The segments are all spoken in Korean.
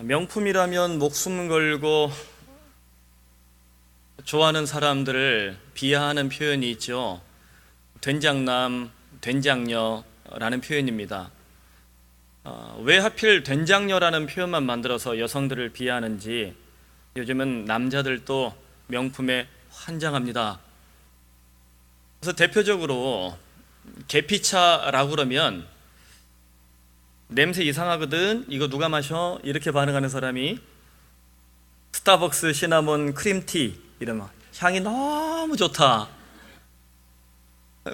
명품이라면 목숨 걸고 좋아하는 사람들을 비하하는 표현이 있죠. 된장남, 된장녀라는 표현입니다. 왜 하필 된장녀라는 표현만 만들어서 여성들을 비하하는지 요즘은 남자들도 명품에 환장합니다. 그래서 대표적으로 계피차라고 그러면 냄새 이상하거든, 이거 누가 마셔? 이렇게 반응하는 사람이 스타벅스 시나몬 크림티 이러면 향이 너무 좋다,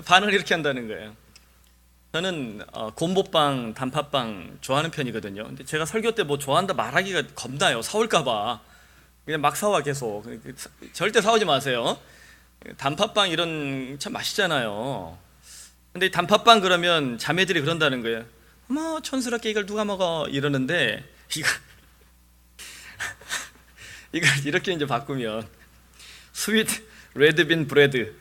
반응을 이렇게 한다는 거예요. 저는 곰보빵, 단팥빵 좋아하는 편이거든요. 근데 제가 설교 때 뭐 좋아한다 말하기가 겁나요. 사올까봐. 그냥 막 사와 계속. 절대 사오지 마세요. 단팥빵 이런 참 맛있잖아요. 근데 단팥빵 그러면 자매들이 그런다는 거예요. 어머, 촌스럽게 이걸 누가 먹어? 이러는데 이걸 이렇게 이제 바꾸면 스위트 레드빈 브레드.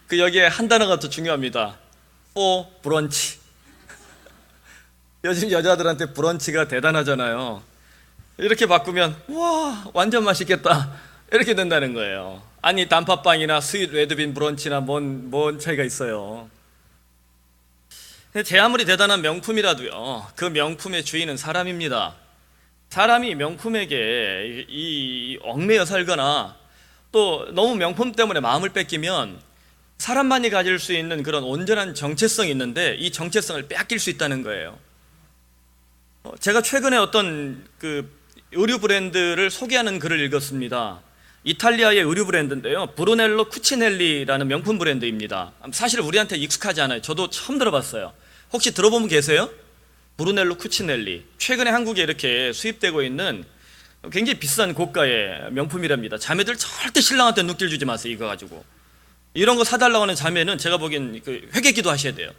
그 여기에 한 단어가 더 중요합니다. for 브런치. 요즘 여자들한테 브런치가 대단하잖아요. 이렇게 바꾸면 와, 완전 맛있겠다, 이렇게 된다는 거예요. 아니, 단팥빵이나 스윗 레드빈 브런치나 뭔 차이가 있어요. 제 아무리 대단한 명품이라도요, 그 명품의 주인은 사람입니다. 사람이 명품에게 이 얽매여 살거나 또 너무 명품 때문에 마음을 뺏기면 사람만이 가질 수 있는 그런 온전한 정체성이 있는데 이 정체성을 빼앗길 수 있다는 거예요. 제가 최근에 어떤 그 의류 브랜드를 소개하는 글을 읽었습니다. 이탈리아의 의류 브랜드인데요, 브루넬로 쿠치넬리라는 명품 브랜드입니다. 사실 우리한테 익숙하지 않아요. 저도 처음 들어봤어요. 혹시 들어본 분 계세요? 브루넬로 쿠치넬리. 최근에 한국에 이렇게 수입되고 있는 굉장히 비싼 고가의 명품이랍니다. 자매들 절대 신랑한테 눈길 주지 마세요. 이거 가지고 이런 거 사달라고 하는 자매는 제가 보기엔 그 회개기도 하셔야 돼요.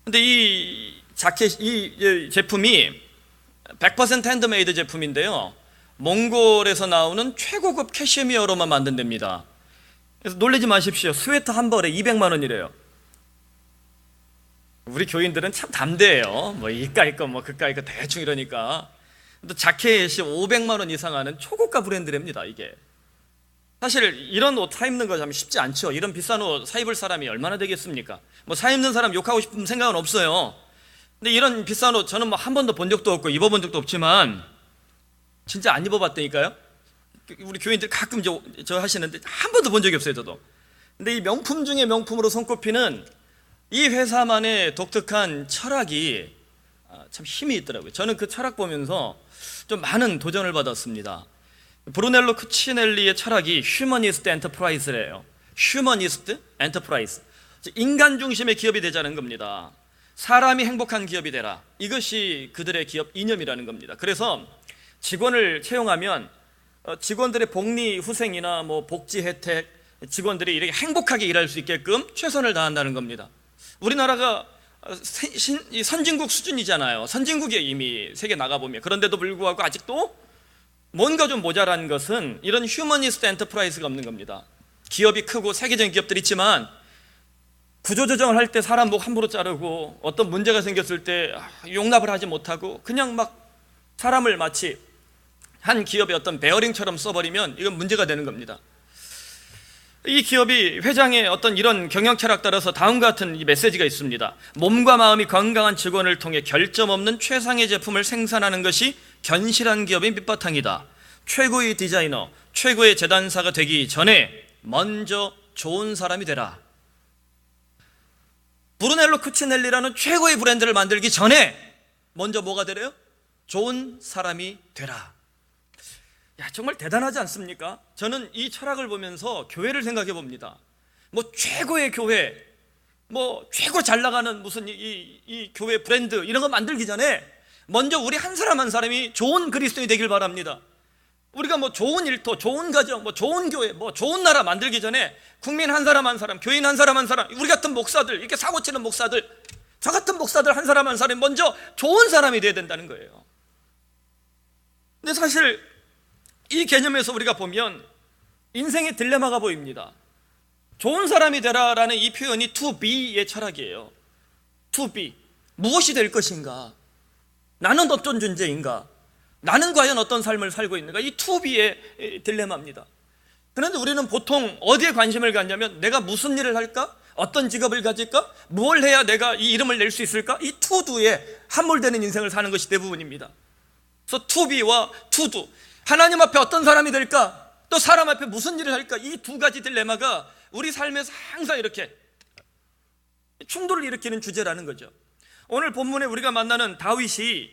근데 이 자켓, 이 제품이 100% 핸드메이드 제품인데요, 몽골에서 나오는 최고급 캐시미어로만 만든답니다. 그래서 놀라지 마십시오. 스웨터 한 벌에 200만 원이래요. 우리 교인들은 참 담대해요. 뭐 이까이 거 뭐 그까이 거 대충 이러니까. 또 자켓이 500만 원 이상 하는 초고가 브랜드랍니다. 이게 사실 이런 옷 사 입는 거 참 쉽지 않죠. 이런 비싼 옷 사 입을 사람이 얼마나 되겠습니까? 뭐 사 입는 사람 욕하고 싶은 생각은 없어요. 근데 이런 비싼 옷 저는 뭐 한 번도 본 적도 없고 입어본 적도 없지만 진짜 안 입어봤다니까요. 우리 교인들 가끔 저 하시는데 한 번도 본 적이 없어요, 저도. 근데 이 명품 중에 명품으로 손꼽히는 이 회사만의 독특한 철학이 참 힘이 있더라고요. 저는 그 철학 보면서 좀 많은 도전을 받았습니다. 브루넬로 쿠치넬리의 철학이 휴머니스트 엔터프라이즈래요. 휴머니스트 엔터프라이즈. 인간 중심의 기업이 되자는 겁니다. 사람이 행복한 기업이 되라. 이것이 그들의 기업 이념이라는 겁니다. 그래서 직원을 채용하면 직원들의 복리 후생이나 뭐 복지 혜택, 직원들이 이렇게 행복하게 일할 수 있게끔 최선을 다한다는 겁니다. 우리나라가 선진국 수준이잖아요. 선진국에 이미 세계 나가보면. 그런데도 불구하고 아직도 뭔가 좀 모자란 것은 이런 휴머니스트 엔터프라이즈가 없는 겁니다. 기업이 크고 세계적인 기업들이 있지만 구조조정을 할 때 사람 목 함부로 자르고 어떤 문제가 생겼을 때 용납을 하지 못하고 그냥 막 사람을 마치 한 기업의 어떤 베어링처럼 써버리면 이건 문제가 되는 겁니다. 이 기업이 회장의 어떤 이런 경영 철학 따라서 다음과 같은 이 메시지가 있습니다. 몸과 마음이 건강한 직원을 통해 결점 없는 최상의 제품을 생산하는 것이 견실한 기업의 밑바탕이다. 최고의 디자이너, 최고의 재단사가 되기 전에 먼저 좋은 사람이 되라. 브루넬로 쿠치넬리라는 최고의 브랜드를 만들기 전에 먼저 뭐가 되래요? 좋은 사람이 되라. 야, 정말 대단하지 않습니까? 저는 이 철학을 보면서 교회를 생각해 봅니다. 뭐 최고의 교회, 뭐 최고 잘 나가는 무슨 이 교회 브랜드 이런 거 만들기 전에 먼저 우리 한 사람 한 사람이 좋은 그리스도인이 되길 바랍니다. 우리가 뭐 좋은 일터, 좋은 가정, 뭐 좋은 교회, 뭐 좋은 나라 만들기 전에 국민 한 사람 한 사람, 교인 한 사람 한 사람, 우리 같은 목사들, 이렇게 사고 치는 목사들, 저 같은 목사들 한 사람 한 사람이 먼저 좋은 사람이 돼야 된다는 거예요. 근데 사실 이 개념에서 우리가 보면 인생의 딜레마가 보입니다. 좋은 사람이 되라라는 이 표현이 to be의 철학이에요. to be, 무엇이 될 것인가. 나는 어떤 존재인가? 나는 과연 어떤 삶을 살고 있는가? 이 투비의 딜레마입니다. 그런데 우리는 보통 어디에 관심을 갖냐면 내가 무슨 일을 할까? 어떤 직업을 가질까? 뭘 해야 내가 이 이름을 낼 수 있을까? 이 투두에 함몰되는 인생을 사는 것이 대부분입니다. 그래서 투비와 투두, 하나님 앞에 어떤 사람이 될까? 또 사람 앞에 무슨 일을 할까? 이 두 가지 딜레마가 우리 삶에서 항상 이렇게 충돌을 일으키는 주제라는 거죠. 오늘 본문에 우리가 만나는 다윗이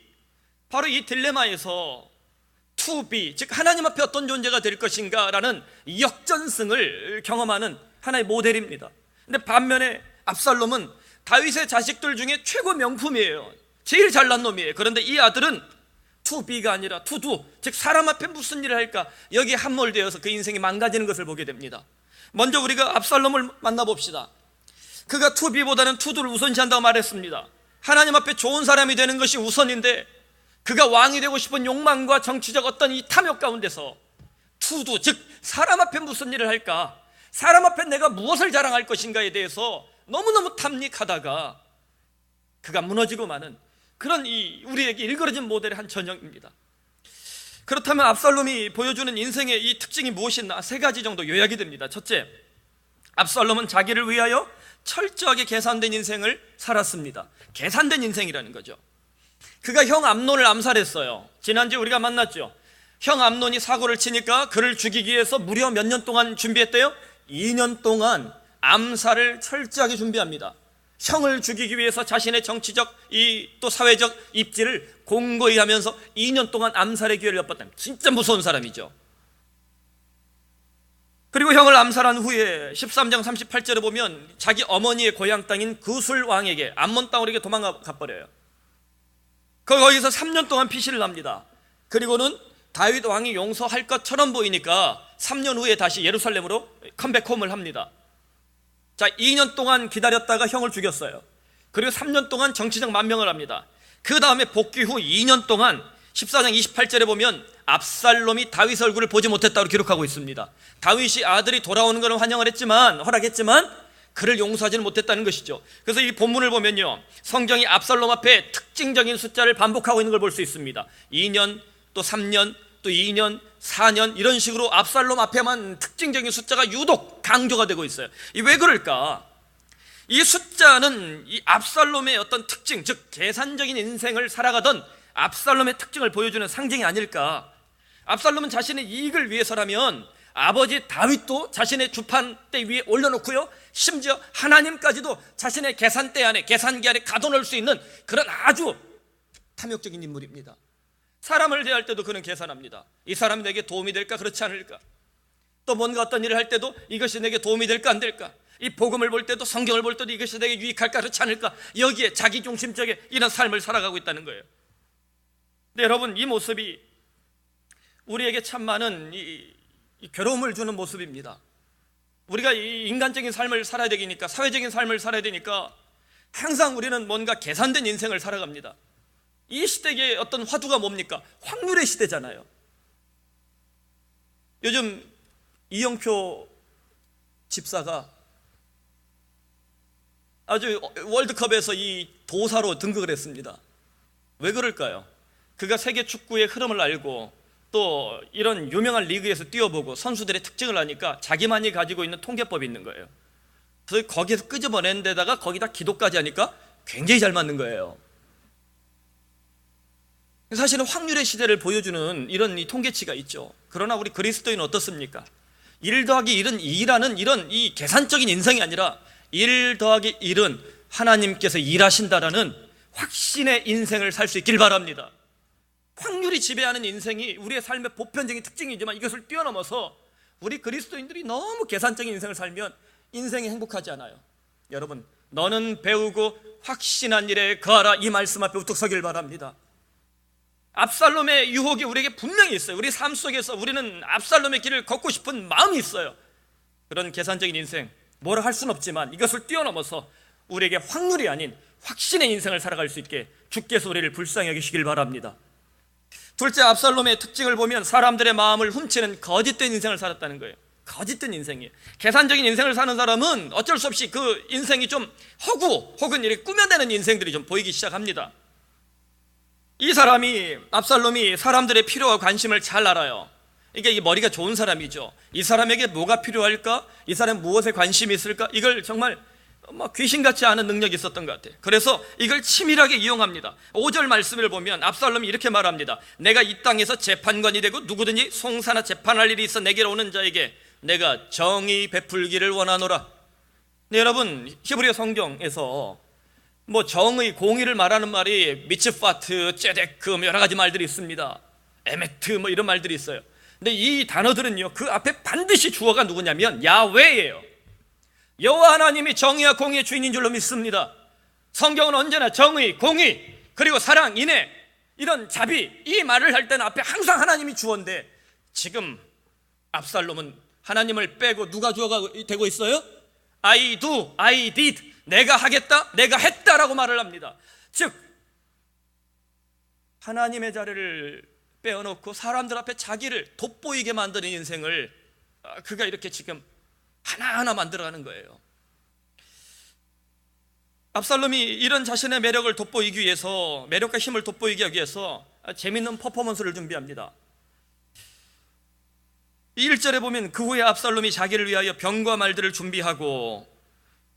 바로 이 딜레마에서 투비, 즉 하나님 앞에 어떤 존재가 될 것인가 라는 역전승을 경험하는 하나의 모델입니다. 근데 반면에 압살롬은 다윗의 자식들 중에 최고 명품이에요. 제일 잘난 놈이에요. 그런데 이 아들은 투비가 아니라 투두, 즉 사람 앞에 무슨 일을 할까, 여기에 함몰되어서 그 인생이 망가지는 것을 보게 됩니다. 먼저 우리가 압살롬을 만나봅시다. 그가 투비보다는 투두를 우선시한다고 말했습니다. 하나님 앞에 좋은 사람이 되는 것이 우선인데 그가 왕이 되고 싶은 욕망과 정치적 어떤 이 탐욕 가운데서 투두, 즉 사람 앞에 무슨 일을 할까, 사람 앞에 내가 무엇을 자랑할 것인가에 대해서 너무너무 탐닉하다가 그가 무너지고 마는 그런 이 우리에게 일그러진 모델의 한 전형입니다. 그렇다면 압살롬이 보여주는 인생의 이 특징이 무엇이나 세 가지 정도 요약이 됩니다. 첫째, 압살롬은 자기를 위하여 철저하게 계산된 인생을 살았습니다. 계산된 인생이라는 거죠. 그가 형 암논을 암살했어요. 지난주에 우리가 만났죠. 형 암논이 사고를 치니까 그를 죽이기 위해서 무려 몇 년 동안 준비했대요? 2년 동안 암살을 철저하게 준비합니다. 형을 죽이기 위해서 자신의 정치적 또 사회적 입지를 공고히 하면서 2년 동안 암살의 기회를 엿봤다. 진짜 무서운 사람이죠. 그리고 형을 암살한 후에 13장 38절에 보면 자기 어머니의 고향 땅인 구술 왕에게, 암몬 땅으로 도망가 버려요. 거기서 3년 동안 피신을 합니다. 그리고는 다윗 왕이 용서할 것처럼 보이니까 3년 후에 다시 예루살렘으로 컴백홈을 합니다. 자, 2년 동안 기다렸다가 형을 죽였어요. 그리고 3년 동안 정치적 만명을 합니다. 그 다음에 복귀 후 2년 동안 14장 28절에 보면 압살롬이 다윗 얼굴을 보지 못했다고 기록하고 있습니다. 다윗이 아들이 돌아오는 것을 허락했지만 그를 용서하지는 못했다는 것이죠. 그래서 이 본문을 보면요, 성경이 압살롬 앞에 특징적인 숫자를 반복하고 있는 걸 볼 수 있습니다. 2년, 또 3년, 또 2년, 4년, 이런 식으로 압살롬 앞에만 특징적인 숫자가 유독 강조가 되고 있어요. 왜 그럴까? 이 숫자는 이 압살롬의 어떤 특징, 즉 계산적인 인생을 살아가던 압살롬의 특징을 보여주는 상징이 아닐까? 압살롬은 자신의 이익을 위해서라면 아버지 다윗도 자신의 주판대 위에 올려놓고요, 심지어 하나님까지도 자신의 계산대 안에, 계산기 안에 가둬놓을 수 있는 그런 아주 탐욕적인 인물입니다. 사람을 대할 때도 그는 계산합니다. 이 사람이 내게 도움이 될까, 그렇지 않을까? 또 뭔가 어떤 일을 할 때도 이것이 내게 도움이 될까, 안 될까? 이 복음을 볼 때도, 성경을 볼 때도 이것이 내게 유익할까, 그렇지 않을까? 여기에 자기중심적인 이런 삶을 살아가고 있다는 거예요. 근데 여러분, 이 모습이 우리에게 참 많은 이 괴로움을 주는 모습입니다. 우리가 이 인간적인 삶을 살아야 되니까, 사회적인 삶을 살아야 되니까 항상 우리는 뭔가 계산된 인생을 살아갑니다. 이 시대의 어떤 화두가 뭡니까? 확률의 시대잖아요. 요즘 이영표 집사가 아주 월드컵에서 이 도사로 등극을 했습니다. 왜 그럴까요? 그가 세계 축구의 흐름을 알고 또 이런 유명한 리그에서 뛰어보고 선수들의 특징을 아니까 자기만이 가지고 있는 통계법이 있는 거예요. 그래서 거기에서 끄집어낸 데다가 거기다 기도까지 하니까 굉장히 잘 맞는 거예요. 사실은 확률의 시대를 보여주는 이런 이 통계치가 있죠. 그러나 우리 그리스도인은 어떻습니까? 1 더하기 1은 2라는 이런 이 계산적인 인생이 아니라 1 더하기 1은 하나님께서 일하신다라는 확신의 인생을 살 수 있길 바랍니다. 확률이 지배하는 인생이 우리의 삶의 보편적인 특징이지만 이것을 뛰어넘어서 우리 그리스도인들이 너무 계산적인 인생을 살면 인생이 행복하지 않아요. 여러분, 너는 배우고 확신한 일에 거하라, 이 말씀 앞에 우뚝 서길 바랍니다. 압살롬의 유혹이 우리에게 분명히 있어요. 우리 삶 속에서 우리는 압살롬의 길을 걷고 싶은 마음이 있어요. 그런 계산적인 인생, 뭐라 할 수는 없지만 이것을 뛰어넘어서 우리에게 확률이 아닌 확신의 인생을 살아갈 수 있게 주께서 우리를 불쌍히 여기시길 바랍니다. 둘째, 압살롬의 특징을 보면 사람들의 마음을 훔치는 거짓된 인생을 살았다는 거예요. 거짓된 인생이에요. 계산적인 인생을 사는 사람은 어쩔 수 없이 그 인생이 좀 허구 혹은 이렇게 꾸며내는 인생들이 좀 보이기 시작합니다. 이 사람이 압살롬이 사람들의 필요와 관심을 잘 알아요. 이게 이 머리가 좋은 사람이죠. 이 사람에게 뭐가 필요할까? 이 사람 무엇에 관심이 있을까? 이걸 정말 귀신같이 아는 능력이 있었던 것 같아요. 그래서 이걸 치밀하게 이용합니다. 5절 말씀을 보면 압살롬이 이렇게 말합니다. 내가 이 땅에서 재판관이 되고 누구든지 송사나 재판할 일이 있어 내게로 오는 자에게 내가 정의 베풀기를 원하노라. 네, 여러분, 히브리어 성경에서 정의, 공의를 말하는 말이 미츠파트, ጼ데크 여러 가지 말들이 있습니다. 에메트 이런 말들이 있어요. 근데 이 단어들은요, 그 앞에 반드시 주어가 누구냐면 야훼예요. 여호와 하나님이 정의와 공의의 주인인 줄로 믿습니다. 성경은 언제나 정의, 공의, 그리고 사랑, 인애, 이런 자비, 이 말을 할 때는 앞에 항상 하나님이 주어인데 지금 압살롬은 하나님을 빼고 누가 주어가 되고 있어요? I do, I did, 내가 하겠다, 내가 했다라고 말을 합니다. 즉 하나님의 자리를 빼어놓고 사람들 앞에 자기를 돋보이게 만드는 인생을 그가 이렇게 지금 하나하나 만들어가는 거예요. 압살롬이 이런 자신의 매력을 돋보이기 위해서, 매력과 힘을 돋보이기 하기 위해서 재밌는 퍼포먼스를 준비합니다. 1절에 보면 그 후에 압살롬이 자기를 위하여 병과 말들을 준비하고,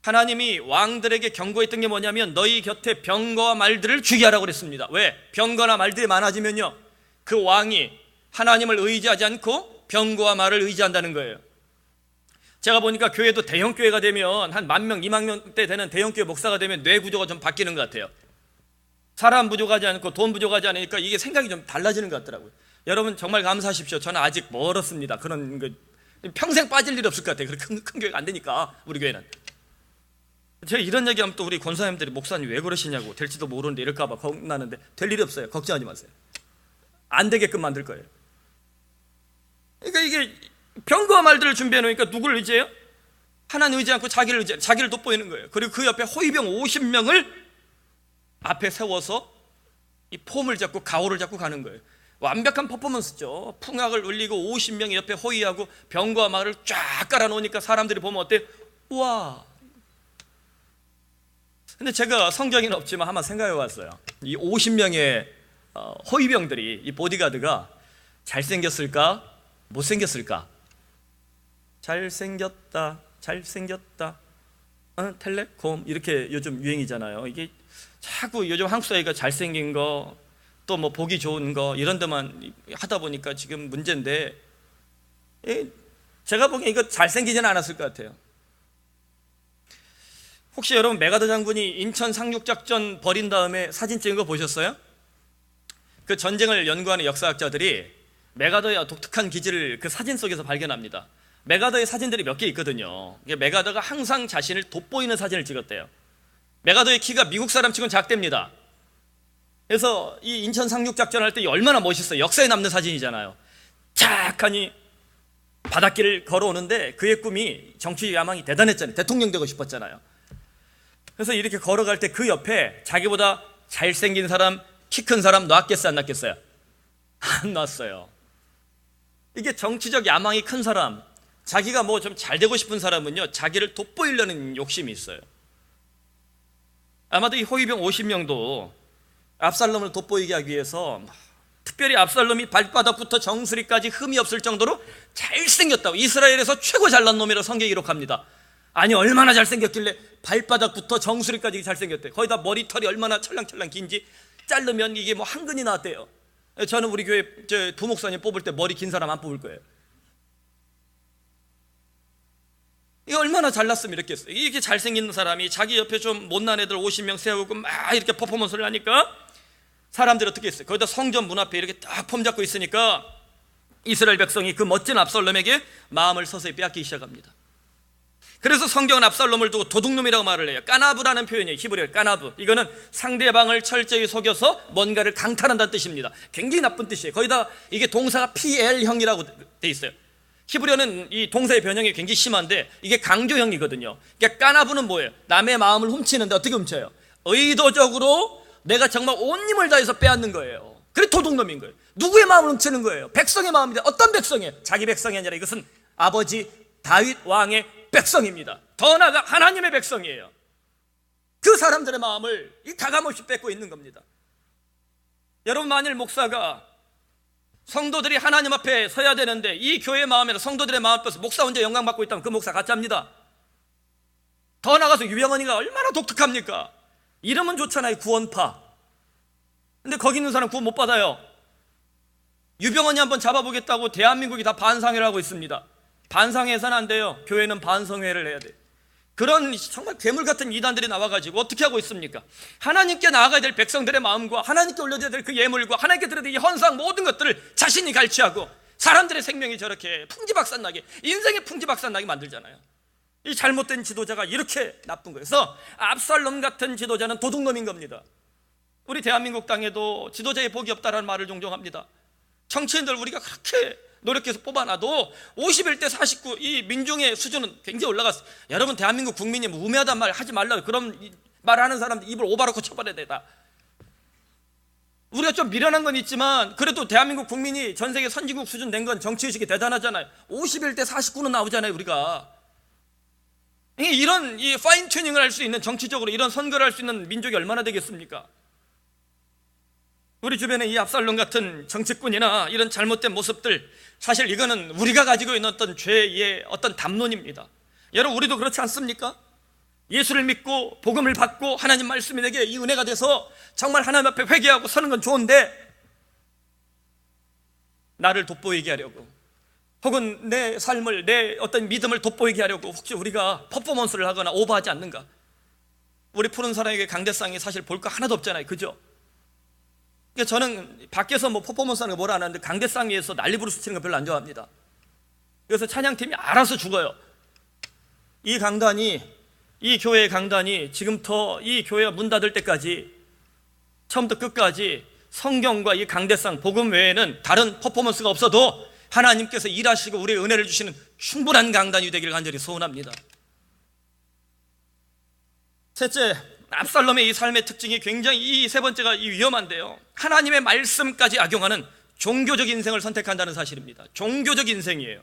하나님이 왕들에게 경고했던 게 뭐냐면 너희 곁에 병거와 말들을 주게 하라고 그랬습니다. 왜? 병거나 말들이 많아지면요, 그 왕이 하나님을 의지하지 않고 병거와 말을 의지한다는 거예요. 제가 보니까 교회도 대형 교회가 되면 한 10,000명, 20,000명대 되는 대형 교회 목사가 되면 뇌 구조가 좀 바뀌는 것 같아요. 사람 부족하지 않고 돈 부족하지 않으니까 이게 생각이 좀 달라지는 것 같더라고요. 여러분 정말 감사하십시오. 저는 아직 멀었습니다. 그런 평생 빠질 일이 없을 것 같아요. 큰 교회가 안 되니까 우리 교회는. 제가 이런 얘기하면 또 우리 권사님들이 목사님 왜 그러시냐고, 될지도 모르는데 이럴까 봐 겁나는데 될 일이 없어요. 걱정하지 마세요. 안 되게끔 만들 거예요. 그러니까 이게 병거와 말들을 준비해 놓으니까 누구를 의지해요? 하나님 의지 않고 자기를 돋보이는 거예요. 그리고 그 옆에 호위병 50명을 앞에 세워서 이 폼을 잡고 가오를 잡고 가는 거예요. 완벽한 퍼포먼스죠. 풍악을 울리고 50명이 옆에 호위하고 병거와 말을 쫙 깔아놓으니까 사람들이 보면 어때요? 우와. 근데 제가 성경에는 없지만 한번 생각해 봤어요. 이 50명의 호위병들이, 이 보디가드가 잘생겼을까? 못생겼을까? 잘생겼다, 잘생겼다, 텔레콤 이렇게 요즘 유행이잖아요. 이게 자꾸 요즘 한국 사회가 잘생긴 거, 또 보기 좋은 거 이런 데만 하다 보니까 지금 문제인데, 제가 보기엔 이거 잘생기지는 않았을 것 같아요. 혹시 여러분 메가더 장군이 인천 상륙작전 벌인 다음에 사진 찍은 거 보셨어요? 그 전쟁을 연구하는 역사학자들이 메가더의 독특한 기질을 그 사진 속에서 발견합니다. 메가더의 사진들이 몇 개 있거든요. 메가더가 항상 자신을 돋보이는 사진을 찍었대요. 메가더의 키가 미국 사람치고는 작답니다. 그래서 이 인천 상륙작전 할 때 얼마나 멋있어요. 역사에 남는 사진이잖아요. 착하니 바닷길을 걸어오는데 그의 꿈이, 정치 야망이 대단했잖아요. 대통령 되고 싶었잖아요. 그래서 이렇게 걸어갈 때 그 옆에 자기보다 잘생긴 사람, 키 큰 사람 놨겠어요, 안 놨겠어요? 안 놨어요. 이게 정치적 야망이 큰 사람, 자기가 좀 잘 되고 싶은 사람은요, 자기를 돋보이려는 욕심이 있어요. 아마도 이 호위병 50명도 압살롬을 돋보이게 하기 위해서, 특별히 압살롬이 발바닥부터 정수리까지 흠이 없을 정도로 잘생겼다고, 이스라엘에서 최고 잘난 놈이라고 성경이 기록합니다. 아니 얼마나 잘생겼길래 발바닥부터 정수리까지 잘생겼대. 거기다 머리털이 얼마나 찰랑찰랑 긴지 자르면 이게 한 근이 나왔대요. 저는 우리 교회 부목사님 뽑을 때 머리 긴 사람 안 뽑을 거예요. 이게 얼마나 잘났으면 이렇겠어요. 이렇게 잘생긴 사람이 자기 옆에 좀 못난 애들 50명 세우고 막 이렇게 퍼포먼스를 하니까 사람들이 어떻게 했어요? 거기다 성전 문 앞에 이렇게 딱 폼 잡고 있으니까 이스라엘 백성이 그 멋진 압살롬에게 마음을 서서히 빼앗기기 시작합니다. 그래서 성경은 압살롬을 두고 도둑놈이라고 말을 해요. 까나브라는 표현이에요. 히브리어 까나브. 이거는 상대방을 철저히 속여서 뭔가를 강탈한다는 뜻입니다. 굉장히 나쁜 뜻이에요. 거기다 이게 동사가 PL형이라고 돼 있어요. 히브리어는 이 동사의 변형이 굉장히 심한데 이게 강조형이거든요. 그러니까 까나브는 뭐예요? 남의 마음을 훔치는데 어떻게 훔쳐요? 의도적으로 내가 정말 온 힘을 다해서 빼앗는 거예요. 그래 도둑놈인 거예요. 누구의 마음을 훔치는 거예요? 백성의 마음인데 어떤 백성이에요? 자기 백성이 아니라 이것은 아버지 다윗 왕의 백성입니다. 더 나아가 하나님의 백성이에요. 그 사람들의 마음을 가감없이 뺏고 있는 겁니다. 여러분, 만일 목사가 성도들이 하나님 앞에 서야 되는데 이 교회 마음에서, 성도들의 마음 앞에서 목사 혼자 영광받고 있다면 그 목사 가짜입니다. 더 나가서 유병헌이가 얼마나 독특합니까? 이름은 좋잖아요, 구원파. 근데 거기 있는 사람 구원 못 받아요. 유병헌이 한번 잡아보겠다고 대한민국이 다 반상회를 하고 있습니다. 반상회해서는 안 돼요. 교회는 반성회를 해야 돼요. 그런 정말 괴물 같은 이단들이 나와가지고 어떻게 하고 있습니까? 하나님께 나아가야 될 백성들의 마음과 하나님께 올려야 될 그 예물과 하나님께 드려야 될 이 헌상, 모든 것들을 자신이 갈취하고 사람들의 생명이 저렇게 풍지박산나게, 인생의 풍지박산나게 만들잖아요. 이 잘못된 지도자가 이렇게 나쁜 거예요. 그래서 압살롬 같은 지도자는 도둑놈인 겁니다. 우리 대한민국 땅에도 지도자의 복이 없다라는 말을 종종 합니다. 정치인들 우리가 그렇게 노력해서 뽑아놔도 51대 49 이 민중의 수준은 굉장히 올라갔어요. 여러분, 대한민국 국민이 우매하단 말 하지 말라고. 그런 말하는 사람들 입을 오바로고 쳐버려야 되다. 우리가 좀 미련한 건 있지만 그래도 대한민국 국민이 전 세계 선진국 수준 된 건 정치의식이 대단하잖아요. 51대 49는 나오잖아요, 우리가. 이런 이 파인 튜닝을 할 수 있는, 정치적으로 이런 선거를 할 수 있는 민족이 얼마나 되겠습니까? 우리 주변에 이 압살롬 같은 정치꾼이나 이런 잘못된 모습들, 사실 이거는 우리가 가지고 있는 어떤 죄의 어떤 담론입니다. 여러분, 우리도 그렇지 않습니까? 예수를 믿고 복음을 받고 하나님 말씀이 내게 이 은혜가 돼서 정말 하나님 앞에 회개하고 서는 건 좋은데, 나를 돋보이게 하려고, 혹은 내 삶을, 내 어떤 믿음을 돋보이게 하려고 혹시 우리가 퍼포먼스를 하거나 오버하지 않는가? 우리 푸른 사람에게 강대상이 사실 볼 거 하나도 없잖아요, 그죠? 그러니까 저는 밖에서 뭐 퍼포먼스 하는 거 뭐라 안 하는데 강대상 위에서 난리부르스 치는 거 별로 안 좋아합니다. 그래서 찬양팀이 알아서 죽어요. 이 강단이, 이 교회의 강단이 지금부터 이 교회가 문 닫을 때까지 처음부터 끝까지 성경과 이 강대상, 복음 외에는 다른 퍼포먼스가 없어도 하나님께서 일하시고 우리의 은혜를 주시는 충분한 강단이 되기를 간절히 소원합니다. 셋째, 압살롬의 이 삶의 특징이 굉장히, 이 세 번째가 이 위험한데요, 하나님의 말씀까지 악용하는 종교적 인생을 선택한다는 사실입니다. 종교적 인생이에요.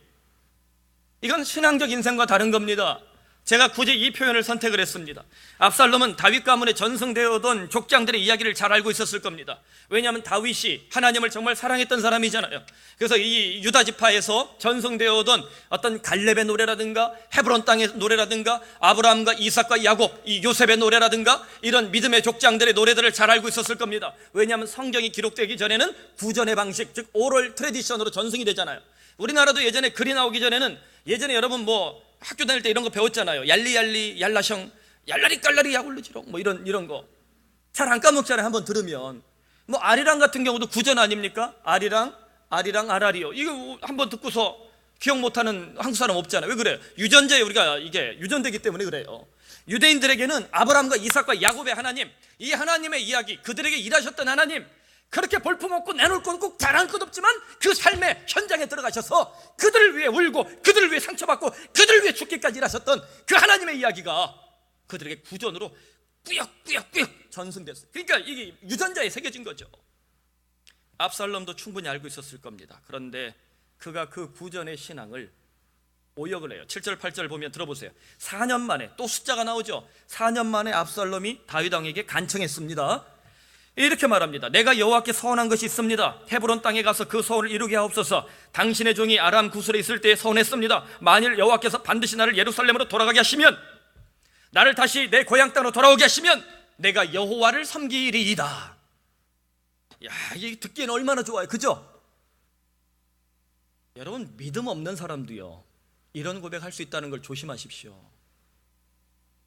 이건 신앙적 인생과 다른 겁니다. 제가 굳이 이 표현을 선택을 했습니다. 압살롬은 다윗 가문에 전승되어 오던 족장들의 이야기를 잘 알고 있었을 겁니다. 왜냐하면 다윗이 하나님을 정말 사랑했던 사람이잖아요. 그래서 이 유다 지파에서 전승되어 오던 어떤 갈렙의 노래라든가 헤브론 땅의 노래라든가 아브라함과 이삭과 야곱, 이 요셉의 노래라든가 이런 믿음의 족장들의 노래들을 잘 알고 있었을 겁니다. 왜냐하면 성경이 기록되기 전에는 구전의 방식, 즉 오럴 트래디션으로 전승이 되잖아요. 우리나라도 예전에 글이 나오기 전에는, 예전에 여러분 뭐 학교 다닐 때 이런 거 배웠잖아요. 얄리얄리 얄라셩 얄라리 깔라리 야굴르지롱, 뭐 이런 거 잘 안 까먹잖아요, 한번 들으면. 뭐 아리랑 같은 경우도 구전 아닙니까? 아리랑 아라리요. 이거 한번 듣고서 기억 못하는 한국 사람 없잖아요. 왜 그래요? 유전자에 우리가 이게 유전되기 때문에 그래요. 유대인들에게는 아브라함과 이삭과 야곱의 하나님, 이 하나님의 이야기, 그들에게 일하셨던 하나님, 그렇게 볼품없고 내놓을 건 꼭 잘한 것 없지만 그 삶의 현장에 들어가셔서 그들을 위해 울고 그들을 위해 상처받고 그들을 위해 죽기까지 일하셨던 그 하나님의 이야기가 그들에게 구전으로 꾸역꾸역꾸역 전승됐어요. 그러니까 이게 유전자에 새겨진 거죠. 압살롬도 충분히 알고 있었을 겁니다. 그런데 그가 그 구전의 신앙을 오역을 해요. 7절 8절 보면 들어보세요. 4년 만에, 또 숫자가 나오죠. 4년 만에 압살롬이 다윗 왕에게 간청했습니다. 이렇게 말합니다. 내가 여호와께 서원한 것이 있습니다. 헤브론 땅에 가서 그 서원을 이루게 하옵소서. 당신의 종이 아람 구술에 있을 때에 서원했습니다. 만일 여호와께서 반드시 나를 예루살렘으로 돌아가게 하시면, 나를 다시 내 고향 땅으로 돌아오게 하시면 내가 여호와를 섬기리이다. 야, 이게 듣기에는 얼마나 좋아요, 그죠? 여러분, 믿음 없는 사람도요 이런 고백할 수 있다는 걸 조심하십시오.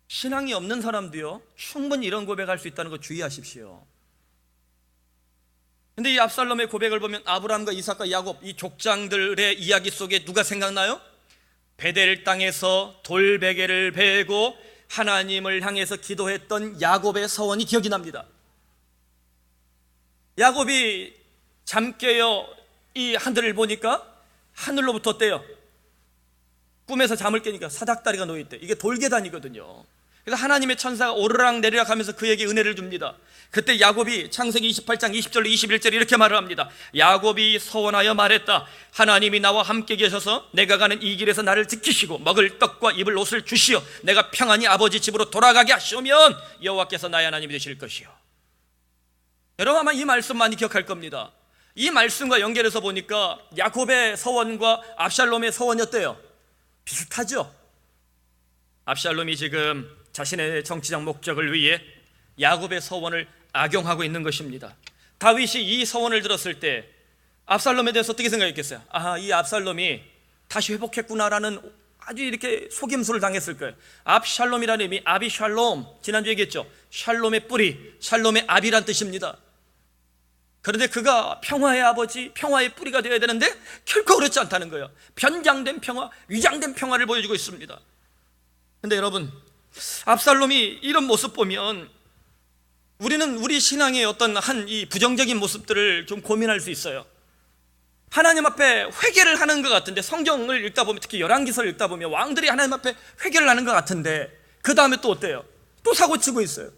신앙이 없는 사람도요 충분히 이런 고백할 수 있다는 거 주의하십시오. 근데 이 압살롬의 고백을 보면 아브라함과 이삭과 야곱, 이 족장들의 이야기 속에 누가 생각나요? 베델 땅에서 돌베개를 베고 하나님을 향해서 기도했던 야곱의 서원이 기억이 납니다. 야곱이 잠 깨어 이 하늘을 보니까 하늘로부터 떼요. 꿈에서 잠을 깨니까 사닥다리가 놓여있대. 이게 돌계단이거든요. 그래서 하나님의 천사가 오르락 내리락 하면서 그에게 은혜를 줍니다. 그때 야곱이 창세기 28장 20절 21절 이렇게 말을 합니다. 야곱이 서원하여 말했다. 하나님이 나와 함께 계셔서 내가 가는 이 길에서 나를 지키시고 먹을 떡과 입을 옷을 주시어 내가 평안히 아버지 집으로 돌아가게 하시면 여호와께서 나의 하나님이 되실 것이요. 여러분 아마 이 말씀 많이 기억할 겁니다. 이 말씀과 연결해서 보니까 야곱의 서원과 압살롬의 서원이 어때요? 비슷하죠? 압살롬이 지금 자신의 정치적 목적을 위해 야곱의 서원을 악용하고 있는 것입니다. 다윗이 이 서원을 들었을 때 압살롬에 대해서 어떻게 생각했겠어요? 아, 이 압살롬이 다시 회복했구나라는 아주 이렇게 속임수를 당했을 거예요. 압샬롬이라는 이름이 아비샬롬, 지난주에 얘기했죠. 샬롬의 뿌리, 샬롬의 압이란 뜻입니다. 그런데 그가 평화의 아버지, 평화의 뿌리가 되어야 되는데 결코 그렇지 않다는 거예요. 변장된 평화, 위장된 평화를 보여주고 있습니다. 근데 여러분, 압살롬이 이런 모습 보면 우리는 우리 신앙의 어떤 한 이 부정적인 모습들을 좀 고민할 수 있어요. 하나님 앞에 회개를 하는 것 같은데, 성경을 읽다 보면, 특히 열왕기서를 읽다 보면 왕들이 하나님 앞에 회개를 하는 것 같은데 그 다음에 또 어때요? 또 사고치고 있어요.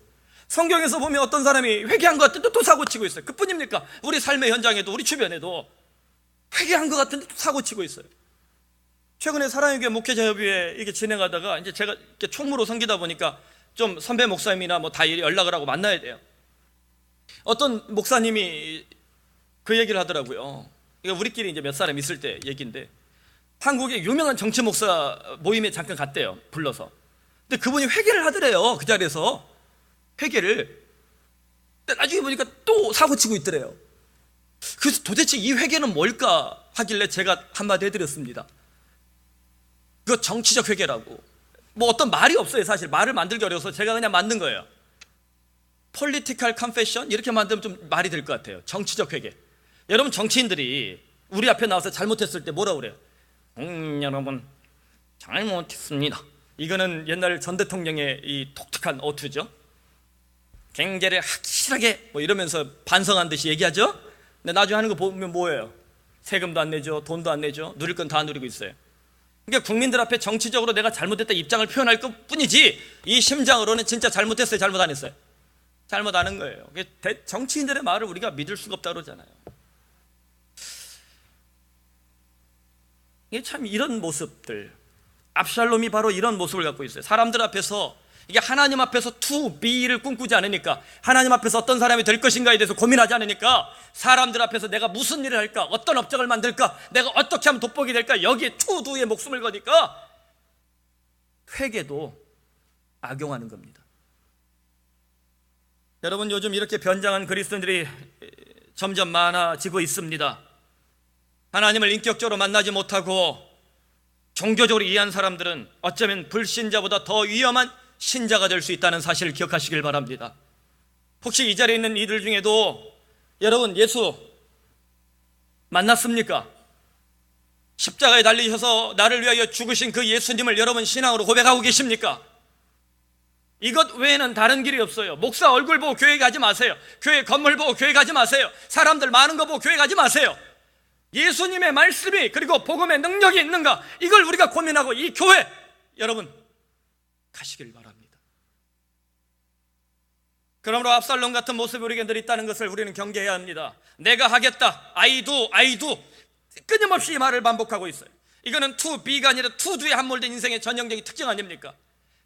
성경에서 보면 어떤 사람이 회개한 것 같은데 또 사고치고 있어요. 그뿐입니까? 우리 삶의 현장에도, 우리 주변에도 회개한 것 같은데 또 사고치고 있어요. 최근에 사랑의 교회 목회자협의회 이게 진행하다가 이제 제가 이렇게 총무로 섬기다 보니까 좀 선배 목사님이나 뭐 다 연락을 하고 만나야 돼요. 어떤 목사님이 그 얘기를 하더라고요. 이거 우리끼리 이제 몇 사람 있을 때 얘기인데, 한국의 유명한 정치 목사 모임에 잠깐 갔대요. 불러서. 근데 그분이 회개를 하더래요. 그 자리에서 회개를. 근데 나중에 보니까 또 사고치고 있더래요. 그래서 도대체 이 회개는 뭘까 하길래 제가 한마디 해드렸습니다. 그거 정치적 회개라고. 뭐 어떤 말이 없어요. 사실 말을 만들기 어려워서 제가 그냥 만든 거예요. Political confession 이렇게 만들면 좀 말이 될 것 같아요. 정치적 회개. 여러분, 정치인들이 우리 앞에 나와서 잘못했을 때 뭐라고 그래요? 여러분 잘못했습니다. 이거는 옛날 전 대통령의 이 독특한 어투죠. 경제를 확실하게 뭐 이러면서 반성한 듯이 얘기하죠. 근데 나중에 하는 거 보면 뭐예요? 세금도 안 내죠, 돈도 안 내죠, 누릴 건 다 누리고 있어요. 그러니까 국민들 앞에 정치적으로 내가 잘못했다 입장을 표현할 것 뿐이지, 이 심장으로는 진짜 잘못했어요, 잘못 안 했어요? 잘못 안 한 거예요. 정치인들의 말을 우리가 믿을 수가 없다고 그러잖아요. 이게 참 이런 모습들, 압샬롬이 바로 이런 모습을 갖고 있어요. 사람들 앞에서, 이게 하나님 앞에서 to be를 꿈꾸지 않으니까, 하나님 앞에서 어떤 사람이 될 것인가에 대해서 고민하지 않으니까, 사람들 앞에서 내가 무슨 일을 할까, 어떤 업적을 만들까, 내가 어떻게 하면 돋보기 될까, 여기에 to do에 목숨을 거니까 회개도 악용하는 겁니다. 여러분, 요즘 이렇게 변장한 그리스도인들이 점점 많아지고 있습니다. 하나님을 인격적으로 만나지 못하고 종교적으로 이해한 사람들은 어쩌면 불신자보다 더 위험한 신자가 될 수 있다는 사실을 기억하시길 바랍니다. 혹시 이 자리에 있는 이들 중에도 여러분 예수 만났습니까? 십자가에 달리셔서 나를 위하여 죽으신 그 예수님을 여러분 신앙으로 고백하고 계십니까? 이것 외에는 다른 길이 없어요. 목사 얼굴 보고 교회 가지 마세요. 교회 건물 보고 교회 가지 마세요. 사람들 많은 거 보고 교회 가지 마세요. 예수님의 말씀이, 그리고 복음의 능력이 있는가, 이걸 우리가 고민하고 이 교회 여러분 가시길 바랍니다. 그러므로 압살롬 같은 모습이 우리에게 늘 있다는 것을 우리는 경계해야 합니다. 내가 하겠다, I do 끊임없이 이 말을 반복하고 있어요. 이거는 to be가 아니라 to do에 함몰된 인생의 전형적인 특징 아닙니까?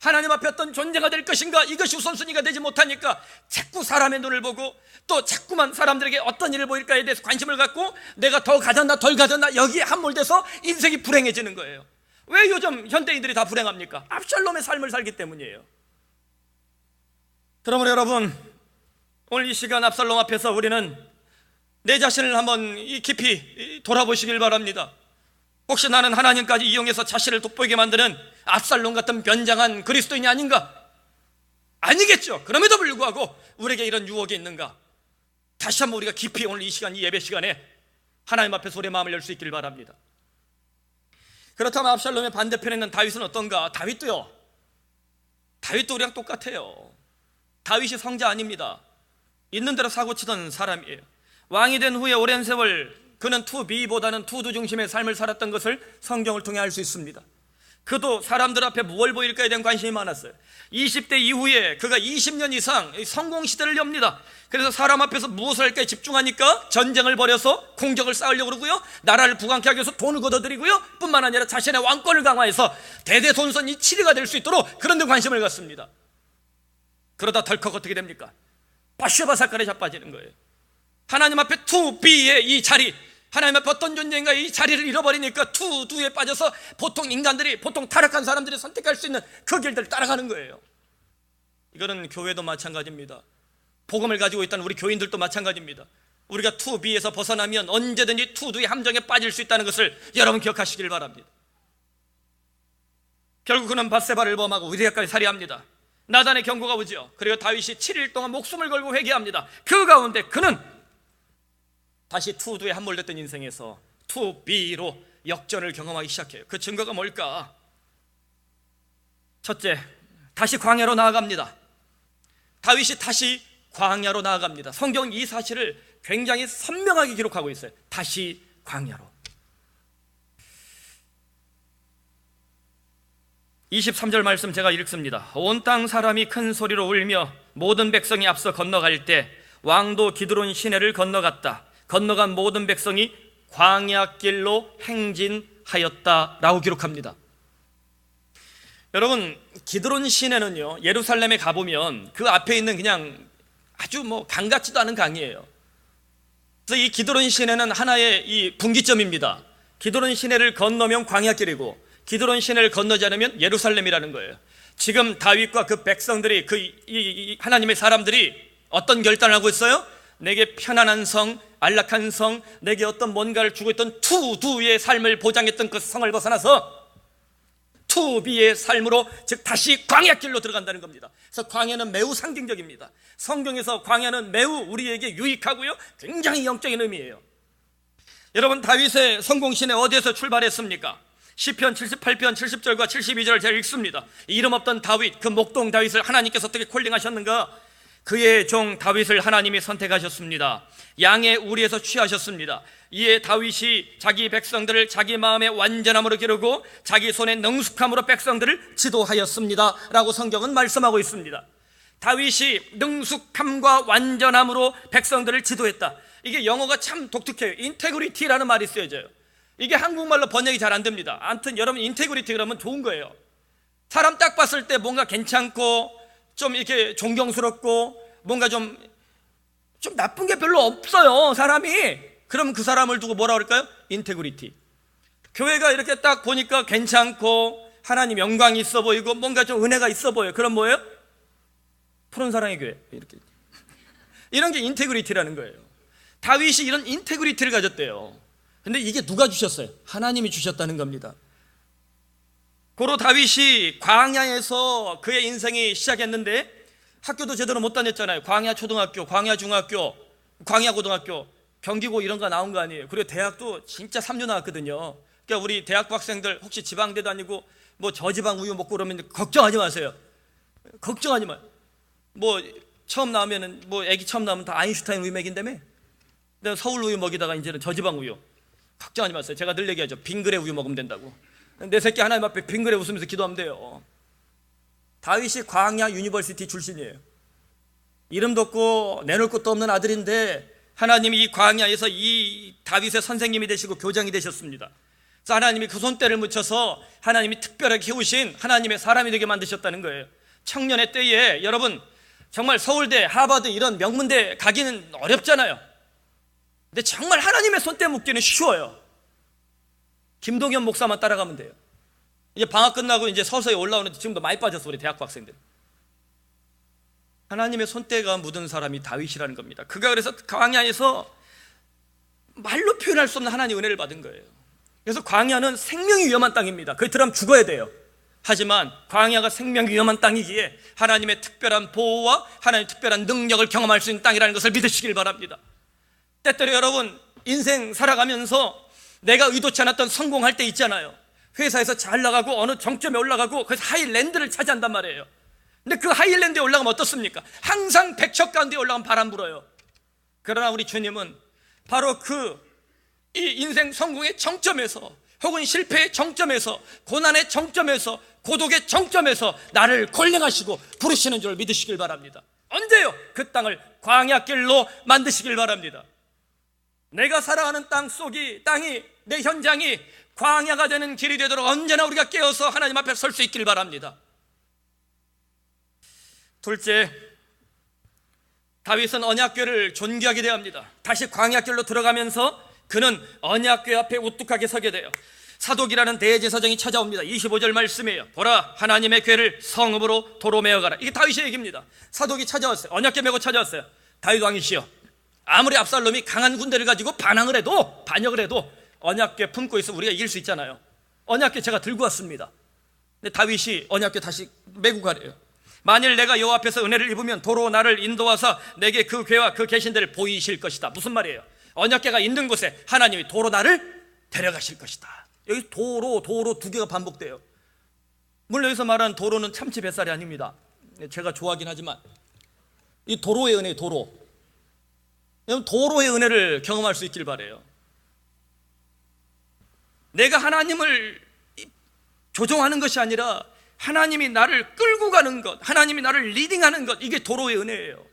하나님 앞에 어떤 존재가 될 것인가, 이것이 우선순위가 되지 못하니까 자꾸 사람의 눈을 보고, 또 자꾸만 사람들에게 어떤 일을 보일까에 대해서 관심을 갖고, 내가 더 가졌나 덜 가졌나 여기에 함몰돼서 인생이 불행해지는 거예요. 왜 요즘 현대인들이 다 불행합니까? 압살롬의 삶을 살기 때문이에요. 그러므로 여러분, 오늘 이 시간 압살롬 앞에서 우리는 내 자신을 한번 깊이 돌아보시길 바랍니다. 혹시 나는 하나님까지 이용해서 자신을 돋보이게 만드는 압살롬 같은 변장한 그리스도인이 아닌가? 아니겠죠. 그럼에도 불구하고 우리에게 이런 유혹이 있는가? 다시 한번 우리가 깊이 오늘 이 시간, 이 예배 시간에 하나님 앞에서 우리의 마음을 열 수 있기를 바랍니다. 그렇다면 압살롬의 반대편에 있는 다윗은 어떤가? 다윗도 우리랑 똑같아요. 다윗이 성자 아닙니다. 있는 대로 사고치던 사람이에요. 왕이 된 후에 오랜 세월 그는 to be보다는 to do 중심의 삶을 살았던 것을 성경을 통해 알 수 있습니다. 그도 사람들 앞에 무엇을 보일까에 대한 관심이 많았어요. 20대 이후에 그가 20년 이상 성공 시대를 엽니다. 그래서 사람 앞에서 무엇을 할까에 집중하니까 전쟁을 벌여서 공적을 쌓으려고 그러고요, 나라를 부강케 하기 위해서 돈을 걷어들이고요, 뿐만 아니라 자신의 왕권을 강화해서 대대손손 치리가 될 수 있도록 그런 데 관심을 갖습니다. 그러다 덜컥 어떻게 됩니까? 바샤바사까지 자빠지는 거예요. 하나님 앞에 투비의 이 자리, 하나님 앞에 어떤 존재인가 이 자리를 잃어버리니까 투두에 빠져서 보통 인간들이, 보통 타락한 사람들이 선택할 수 있는 그 길들을 따라가는 거예요. 이거는 교회도 마찬가지입니다. 복음을 가지고 있다는 우리 교인들도 마찬가지입니다. 우리가 투비에서 벗어나면 언제든지 투두의 함정에 빠질 수 있다는 것을 여러분 기억하시길 바랍니다. 결국 그는 밧세바를 범하고 우리에까지 살해합니다. 나단의 경고가 오죠. 그리고 다윗이 7일 동안 목숨을 걸고 회개합니다. 그 가운데 그는 다시 투두에 함몰됐던 인생에서 투비로 역전을 경험하기 시작해요. 그 증거가 뭘까? 첫째, 다시 광야로 나아갑니다. 다윗이 다시 광야로 나아갑니다. 성경은 이 사실을 굉장히 선명하게 기록하고 있어요. 다시 광야로. 23절 말씀 제가 읽습니다. 온 땅 사람이 큰 소리로 울며 모든 백성이 앞서 건너갈 때 왕도 기드론 시내를 건너갔다. 건너간 모든 백성이 광야길로 행진하였다라고 기록합니다. 여러분, 기드론 시내는요, 예루살렘에 가보면 그 앞에 있는 그냥 아주 강 같지도 않은 강이에요. 그래서 이 기드론 시내는 하나의 이 분기점입니다. 기드론 시내를 건너면 광야길이고 기드론 시내를 건너지 않으면 예루살렘이라는 거예요. 지금 다윗과 그 백성들이, 이 하나님의 사람들이 어떤 결단을 하고 있어요? 내게 편안한 성, 안락한 성, 내게 어떤 뭔가를 주고 있던 투두의 삶을 보장했던 그 성을 벗어나서 투비의 삶으로, 즉 다시 광야길로 들어간다는 겁니다. 그래서 광야는 매우 상징적입니다. 성경에서 광야는 매우 우리에게 유익하고요, 굉장히 영적인 의미예요. 여러분, 다윗의 성공신에 어디에서 출발했습니까? 시편 78편 70절과 72절을 제가 읽습니다. 이름 없던 다윗, 그 목동 다윗을 하나님께서 어떻게 콜링하셨는가? 그의 종 다윗을 하나님이 선택하셨습니다. 양의 우리에서 취하셨습니다. 이에 다윗이 자기 백성들을 자기 마음의 완전함으로 기르고 자기 손의 능숙함으로 백성들을 지도하였습니다 라고 성경은 말씀하고 있습니다. 다윗이 능숙함과 완전함으로 백성들을 지도했다. 이게 영어가 참 독특해요. 인테그리티라는 말이 쓰여져요. 이게 한국말로 번역이 잘 안 됩니다. 아무튼 여러분, 인테그리티 그러면 좋은 거예요. 사람 딱 봤을 때 뭔가 괜찮고 좀 이렇게 존경스럽고 뭔가 좀 나쁜 게 별로 없어요, 사람이. 그럼 그 사람을 두고 뭐라 그럴까요? 인테그리티. 교회가 이렇게 딱 보니까 괜찮고 하나님 영광이 있어 보이고 뭔가 좀 은혜가 있어 보여요. 그럼 뭐예요? 푸른 사랑의 교회. 이렇게. 이런 게 인테그리티라는 거예요. 다윗이 이런 인테그리티를 가졌대요. 근데 이게 누가 주셨어요? 하나님이 주셨다는 겁니다. 고로 다윗이 광야에서 그의 인생이 시작했는데 학교도 제대로 못 다녔잖아요. 광야 초등학교, 광야 중학교, 광야 고등학교, 경기고 이런 거 나온 거 아니에요. 그리고 대학도 진짜 3류 나왔거든요. 그러니까 우리 대학부 학생들 혹시 지방대 다니고 뭐 저지방 우유 먹고 그러면 걱정하지 마세요. 걱정하지 마요. 뭐 처음 나오면은 뭐 애기 처음 나오면 다 아인슈타인 우유 먹인다며. 내가 서울 우유 먹이다가 이제는 저지방 우유. 걱정하지 마세요. 제가 늘 얘기하죠. 빙그레 우유 먹으면 된다고. 내 새끼 하나님 앞에 빙그레 웃으면서 기도하면 돼요. 다윗이 광야 유니버시티 출신이에요. 이름도 없고 내놓을 것도 없는 아들인데 하나님이 이 광야에서 이 다윗의 선생님이 되시고 교장이 되셨습니다. 그래서 하나님이 그 손때를 묻혀서 하나님이 특별하게 키우신 하나님의 사람이 되게 만드셨다는 거예요. 청년의 때에 여러분 정말 서울대, 하버드 이런 명문대 가기는 어렵잖아요. 근데 정말 하나님의 손때 묻기는 쉬워요. 김동현 목사만 따라가면 돼요. 이제 방학 끝나고 이제 서서히 올라오는데 지금도 많이 빠졌어, 우리 대학부 학생들. 하나님의 손때가 묻은 사람이 다윗이라는 겁니다. 그가 그래서 광야에서 말로 표현할 수 없는 하나님의 은혜를 받은 거예요. 그래서 광야는 생명이 위험한 땅입니다. 거기 들어가면 죽어야 돼요. 하지만 광야가 생명이 위험한 땅이기에 하나님의 특별한 보호와 하나님의 특별한 능력을 경험할 수 있는 땅이라는 것을 믿으시길 바랍니다. 때때로 여러분 인생 살아가면서 내가 의도치 않았던 성공할 때 있잖아요. 회사에서 잘 나가고 어느 정점에 올라가고 그래서 하이랜드를 차지한단 말이에요. 근데 그 하이랜드에 올라가면 어떻습니까? 항상 백척 가운데 올라가면 바람 불어요. 그러나 우리 주님은 바로 이 인생 성공의 정점에서 혹은 실패의 정점에서 고난의 정점에서 고독의 정점에서 나를 콜링하시고 부르시는 줄 믿으시길 바랍니다. 언제요? 그 땅을 광야길로 만드시길 바랍니다. 내가 살아가는 땅이 내 현장이 광야가 되는 길이 되도록 언제나 우리가 깨어서 하나님 앞에 설 수 있길 바랍니다. 둘째, 다윗은 언약궤를 존귀하게 대합니다. 다시 광야길로 들어가면서 그는 언약궤 앞에 우뚝하게 서게 돼요. 사독이라는 대제사장이 찾아옵니다. 25절 말씀이에요. 보라, 하나님의 궤를 성읍으로 도로 메어가라. 이게 다윗의 얘기입니다. 사독이 찾아왔어요. 언약궤 메고 찾아왔어요. 다윗 왕이시여, 아무리 압살롬이 강한 군대를 가지고 반역을 해도 언약궤 품고 있으면 우리가 이길 수 있잖아요. 언약궤 제가 들고 왔습니다. 근데 다윗이 언약궤 다시 메고 가래요. 만일 내가 여호와 앞에서 은혜를 입으면 도로 나를 인도하사 내게 그 궤와 그 계신들을 보이실 것이다. 무슨 말이에요? 언약궤가 있는 곳에 하나님이 도로 나를 데려가실 것이다. 여기 도로 두 개가 반복돼요. 물론 여기서 말하는 도로는 참치 뱃살이 아닙니다. 제가 좋아하긴 하지만 이 도로의 은혜, 여러분, 도로의 은혜를 경험할 수 있길 바라요. 내가 하나님을 조종하는 것이 아니라 하나님이 나를 끌고 가는 것, 하나님이 나를 리딩하는 것, 이게 도로의 은혜예요.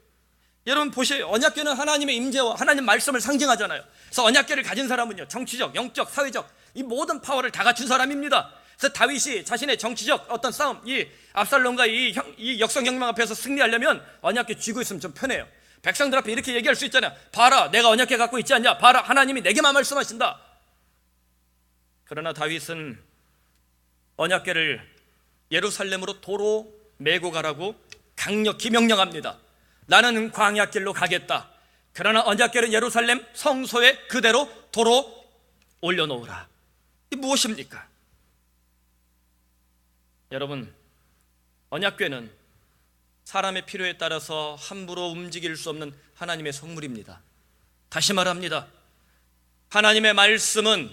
여러분 보세요. 언약궤는 하나님의 임재와 하나님 말씀을 상징하잖아요. 그래서 언약궤를 가진 사람은요, 정치적, 영적, 사회적 이 모든 파워를 다 갖춘 사람입니다. 그래서 다윗이 자신의 정치적 어떤 싸움, 이 압살롬과 이 역성혁명 앞에서 승리하려면 언약궤 쥐고 있으면 좀 편해요. 백성들 앞에 이렇게 얘기할 수 있잖아요. 봐라, 내가 언약궤 갖고 있지 않냐? 봐라, 하나님이 내게만 말씀하신다. 그러나 다윗은 언약궤를 예루살렘으로 도로 메고 가라고 강력히 명령합니다. 나는 광야길로 가겠다. 그러나 언약궤는 예루살렘 성소에 그대로 도로 올려놓으라. 이게 무엇입니까? 여러분, 언약궤는 사람의 필요에 따라서 함부로 움직일 수 없는 하나님의 선물입니다. 다시 말합니다. 하나님의 말씀은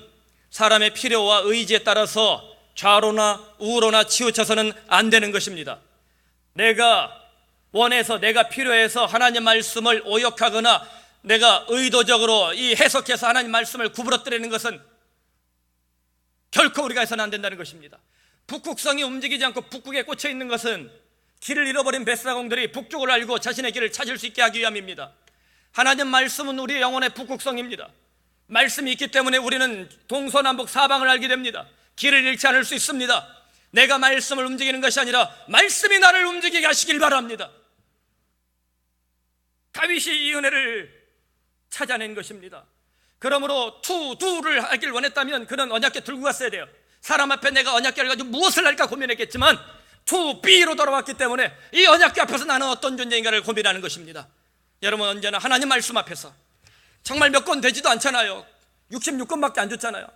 사람의 필요와 의지에 따라서 좌로나 우로나 치우쳐서는 안 되는 것입니다. 내가 원해서, 내가 필요해서 하나님 말씀을 오역하거나 내가 의도적으로 이 해석해서 하나님 말씀을 구부러뜨리는 것은 결코 우리가 해서는 안 된다는 것입니다. 북극성이 움직이지 않고 북극에 꽂혀 있는 것은 길을 잃어버린 뱃사공들이 북쪽을 알고 자신의 길을 찾을 수 있게 하기 위함입니다. 하나님 말씀은 우리의 영혼의 북극성입니다. 말씀이 있기 때문에 우리는 동서남북 사방을 알게 됩니다. 길을 잃지 않을 수 있습니다. 내가 말씀을 움직이는 것이 아니라 말씀이 나를 움직이게 하시길 바랍니다. 다윗이 이 은혜를 찾아낸 것입니다. 그러므로 투두를 하길 원했다면 그는 언약궤 들고 갔어야 돼요. 사람 앞에 내가 언약궤를 가지고 무엇을 할까 고민했겠지만 투비로 돌아왔기 때문에 이 언약궤 앞에서 나는 어떤 존재인가를 고민하는 것입니다. 여러분, 언제나 하나님 말씀 앞에서 정말 몇 권 되지도 않잖아요. 66권밖에 안 줬잖아요.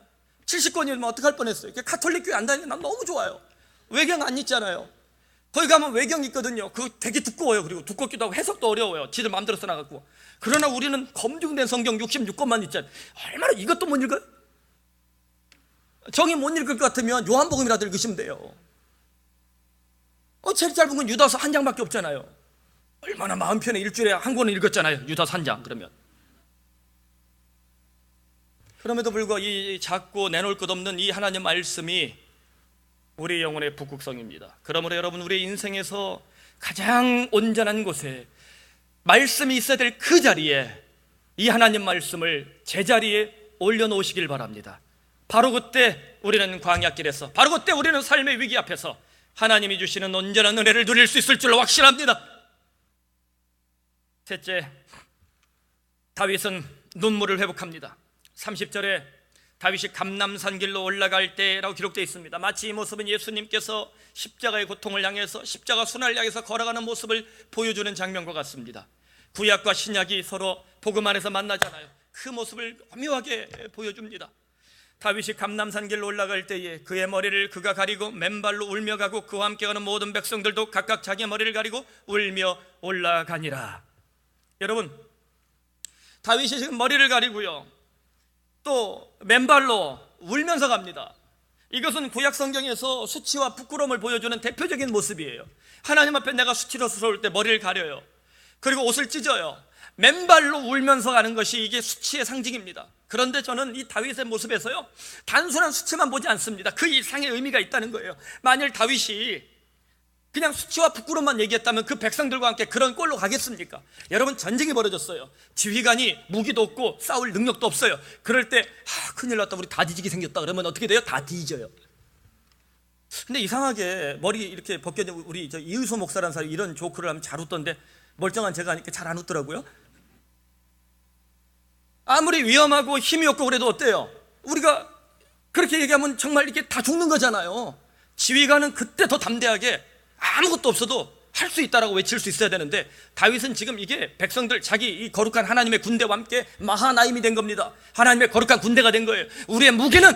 70권이면 어떡할 뻔했어요. 가톨릭 교회 안 다니면 난 너무 좋아요. 외경 안 읽잖아요. 거기 가면 외경 있거든요. 그거 되게 두꺼워요. 그리고 두껍기도 하고 해석도 어려워요. 지들 마음대로 써나갖고. 그러나 우리는 검증된 성경 66권만 있잖아요. 얼마나 이것도 못 읽어요? 정이 못 읽을 것 같으면 요한복음이라도 읽으시면 돼요. 제일 짧은 건 유다서 한 장밖에 없잖아요. 얼마나 마음 편해. 일주일에 한 권을 읽었잖아요. 유다서 한 장. 그럼에도 불구하고 이 작고 내놓을 것 없는 이 하나님 말씀이 우리 영혼의 북극성입니다. 그러므로 여러분, 우리 인생에서 가장 온전한 곳에 말씀이 있어야 될 그 자리에 이 하나님 말씀을 제자리에 올려놓으시길 바랍니다. 바로 그때 우리는 광야길에서, 바로 그때 우리는 삶의 위기 앞에서 하나님이 주시는 온전한 은혜를 누릴 수 있을 줄로 확신합니다. 셋째, 다윗은 눈물을 회복합니다. 30절에 다윗이 감람산 길로 올라갈 때라고 기록되어 있습니다. 마치 이 모습은 예수님께서 십자가의 고통을 향해서, 십자가 순환을 향해서 걸어가는 모습을 보여주는 장면과 같습니다. 구약과 신약이 서로 복음 안에서 만나잖아요. 그 모습을 오묘하게 보여줍니다. 다윗이 감람산 길로 올라갈 때에 그의 머리를 그가 가리고 맨발로 울며 가고 그와 함께 가는 모든 백성들도 각각 자기의 머리를 가리고 울며 올라가니라. 여러분, 다윗이 지금 머리를 가리고요, 또 맨발로 울면서 갑니다. 이것은 구약 성경에서 수치와 부끄러움을 보여주는 대표적인 모습이에요. 하나님 앞에 내가 수치스러울 때 머리를 가려요. 그리고 옷을 찢어요. 맨발로 울면서 가는 것이 이게 수치의 상징입니다. 그런데 저는 이 다윗의 모습에서요, 단순한 수치만 보지 않습니다. 그 이상의 의미가 있다는 거예요. 만일 다윗이 그냥 수치와 부끄러움만 얘기했다면 그 백성들과 함께 그런 꼴로 가겠습니까? 여러분, 전쟁이 벌어졌어요. 지휘관이 무기도 없고 싸울 능력도 없어요. 그럴 때 큰일 났다, 우리 다 뒤지게 생겼다 그러면 어떻게 돼요? 다 뒤져요. 근데 이상하게 머리 이렇게 벗겨진 우리 이의수 목사라는 사람이 이런 조크를 하면 잘 웃던데, 멀쩡한 제가 하니까 잘 안 웃더라고요. 아무리 위험하고 힘이 없고 그래도 어때요? 우리가 그렇게 얘기하면 정말 이렇게 다 죽는 거잖아요. 지휘관은 그때 더 담대하게 아무것도 없어도 할 수 있다라고 외칠 수 있어야 되는데, 다윗은 지금 이게 백성들, 자기 이 거룩한 하나님의 군대와 함께 마하나임이 된 겁니다. 하나님의 거룩한 군대가 된 거예요. 우리의 무기는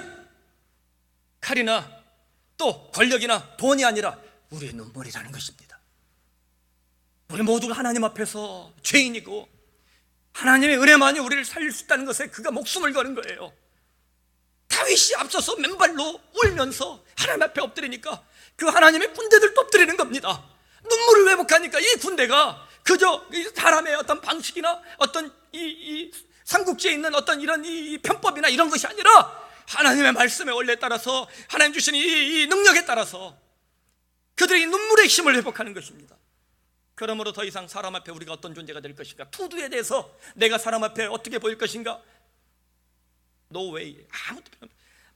칼이나 또 권력이나 돈이 아니라 우리의 눈물이라는 것입니다. 우리 모두가 하나님 앞에서 죄인이고 하나님의 은혜만이 우리를 살릴 수 있다는 것에 그가 목숨을 거는 거예요. 다윗이 앞서서 맨발로 울면서 하나님 앞에 엎드리니까 그 하나님의 군대들도 엎드리는 겁니다. 눈물을 회복하니까 이 군대가 그저 사람의 어떤 방식이나 어떤 이 삼국지에 있는 어떤 이런 이 편법이나 이런 것이 아니라 하나님의 말씀의 원리에 따라서, 하나님 주신 이 능력에 따라서 그들이 눈물의 힘을 회복하는 것입니다. 그러므로 더 이상 사람 앞에 우리가 어떤 존재가 될 것인가, 투두에 대해서 내가 사람 앞에 어떻게 보일 것인가, no way, 아무도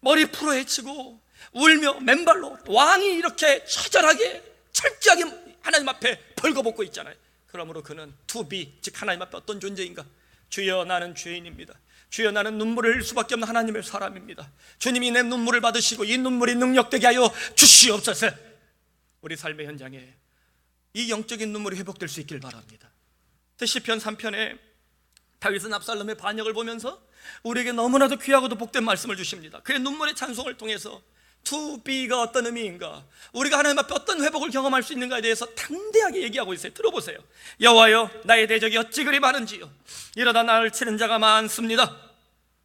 머리 풀어 헤치고 울며 맨발로 왕이 이렇게 처절하게 철저하게 하나님 앞에 벌거벗고 있잖아요. 그러므로 그는 to be, 즉 하나님 앞에 어떤 존재인가, 주여 나는 죄인입니다. 주여 나는 눈물을 흘릴 수밖에 없는 하나님의 사람입니다. 주님이 내 눈물을 받으시고 이 눈물이 능력되게 하여 주시옵소서. 우리 삶의 현장에 이 영적인 눈물이 회복될 수 있길 바랍니다. 시편 3편에 다윗은 압살롬의 반역을 보면서 우리에게 너무나도 귀하고도 복된 말씀을 주십니다. 그의 눈물의 찬송을 통해서 to be가 어떤 의미인가, 우리가 하나님 앞에 어떤 회복을 경험할 수 있는가에 대해서 당대하게 얘기하고 있어요. 들어보세요. 여호와여, 나의 대적이 어찌 그리 많은지요. 이러다 나를 치는 자가 많습니다.